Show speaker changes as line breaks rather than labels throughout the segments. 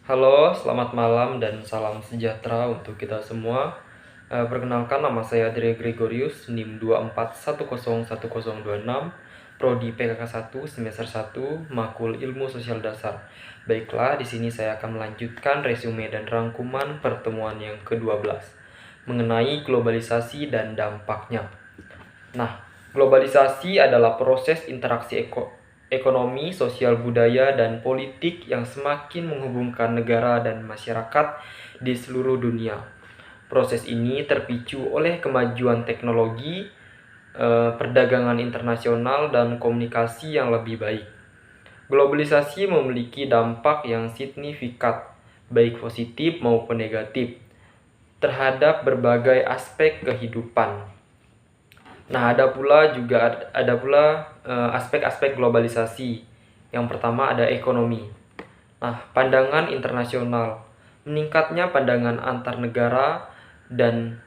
Halo, selamat malam dan salam sejahtera untuk kita semua. Perkenalkan, nama saya Adria Gregorius, NIM 241011026, Prodi PKK 1 semester 1, Makul Ilmu Sosial Dasar. Baiklah, di sini saya akan melanjutkan resume dan rangkuman pertemuan yang ke-12 mengenai globalisasi dan dampaknya. Nah, globalisasi adalah proses interaksi ekonomi, sosial, budaya, dan politik yang semakin menghubungkan negara dan masyarakat di seluruh dunia. Proses ini terpicu oleh kemajuan teknologi, perdagangan internasional, dan komunikasi yang lebih baik. Globalisasi memiliki dampak yang signifikan, baik positif maupun negatif, terhadap berbagai aspek kehidupan. Nah, ada pula aspek-aspek globalisasi. Yang pertama ada ekonomi. Nah, pandangan internasional, meningkatnya pandangan antar negara dan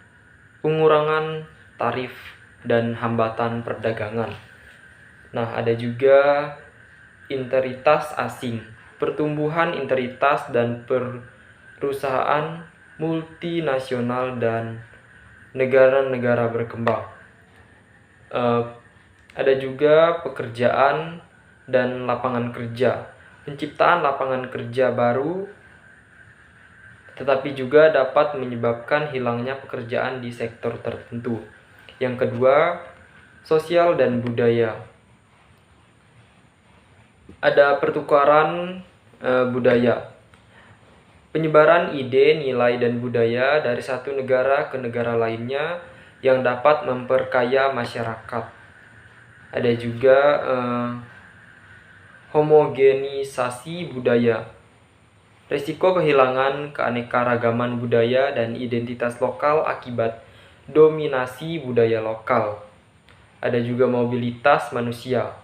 pengurangan tarif dan hambatan perdagangan. Nah, ada juga integritas asing, pertumbuhan integritas dan perusahaan multinasional dan negara-negara berkembang. Ada juga pekerjaan dan lapangan kerja, penciptaan lapangan kerja baru, tetapi juga dapat menyebabkan hilangnya pekerjaan di sektor tertentu. Yang kedua, sosial dan budaya. Ada pertukaran budaya, penyebaran ide, nilai, dan budaya dari satu negara ke negara lainnya yang dapat memperkaya masyarakat. Ada juga homogenisasi budaya, risiko kehilangan keanekaragaman budaya dan identitas lokal akibat dominasi budaya lokal. Ada juga mobilitas manusia,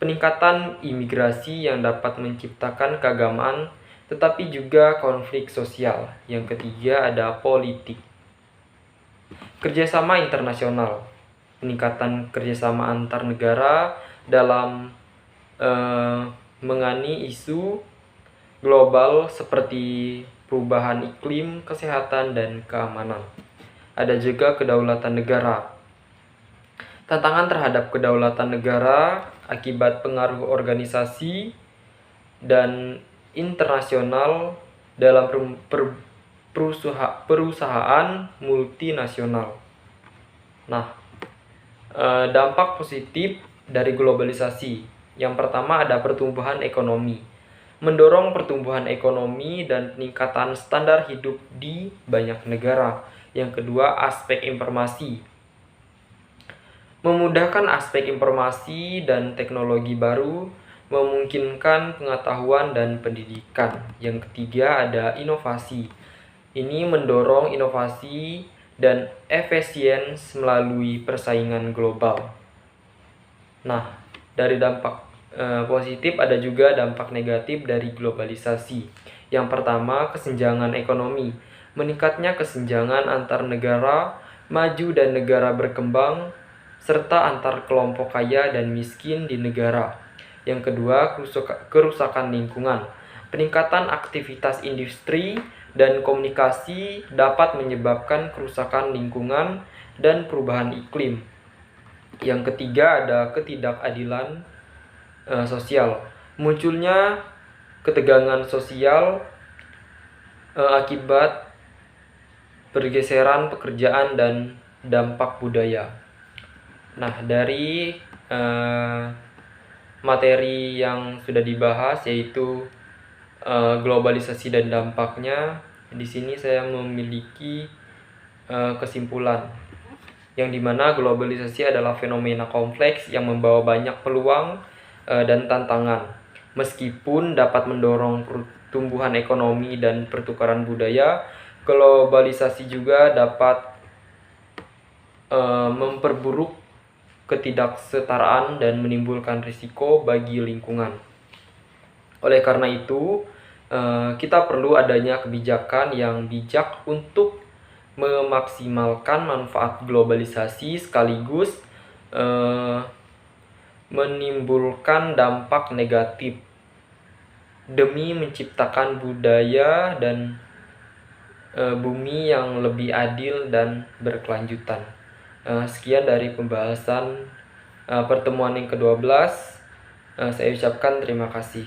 peningkatan imigrasi yang dapat menciptakan keagamaan tetapi juga konflik sosial. Yang ketiga ada politik. Kerjasama internasional, peningkatan kerjasama antar negara dalam mengani isu global seperti perubahan iklim, kesehatan, dan keamanan. Ada juga kedaulatan negara. Tantangan terhadap kedaulatan negara akibat pengaruh organisasi dan internasional dalam perusahaan multinasional. Nah, dampak positif dari globalisasi. Yang pertama ada pertumbuhan ekonomi. Mendorong pertumbuhan ekonomi dan peningkatan standar hidup di banyak negara. Yang kedua, aspek informasi. Memudahkan aspek informasi dan teknologi baru, memungkinkan pengetahuan dan pendidikan. Yang ketiga ada inovasi. Ini mendorong inovasi dan efisiensi melalui persaingan global. Nah, dari dampak positif ada juga dampak negatif dari globalisasi. Yang pertama, kesenjangan ekonomi. Meningkatnya kesenjangan antar negara maju dan negara berkembang, serta antar kelompok kaya dan miskin di negara. Yang kedua, kerusakan lingkungan. Peningkatan aktivitas industri dan komunikasi dapat menyebabkan kerusakan lingkungan dan perubahan iklim. Yang ketiga ada ketidakadilan sosial. Munculnya ketegangan sosial akibat pergeseran pekerjaan dan dampak budaya. Nah, dari materi yang sudah dibahas yaitu globalisasi dan dampaknya, di sini saya memiliki kesimpulan yang dimana globalisasi adalah fenomena kompleks yang membawa banyak peluang dan tantangan. Meskipun dapat mendorong pertumbuhan ekonomi dan pertukaran budaya, globalisasi juga dapat memperburuk ketidaksetaraan dan menimbulkan risiko bagi lingkungan. Oleh karena itu, kita perlu adanya kebijakan yang bijak untuk memaksimalkan manfaat globalisasi sekaligus menimbulkan dampak negatif demi menciptakan budaya dan bumi yang lebih adil dan berkelanjutan. Sekian dari pembahasan pertemuan yang ke-12. Saya ucapkan terima kasih.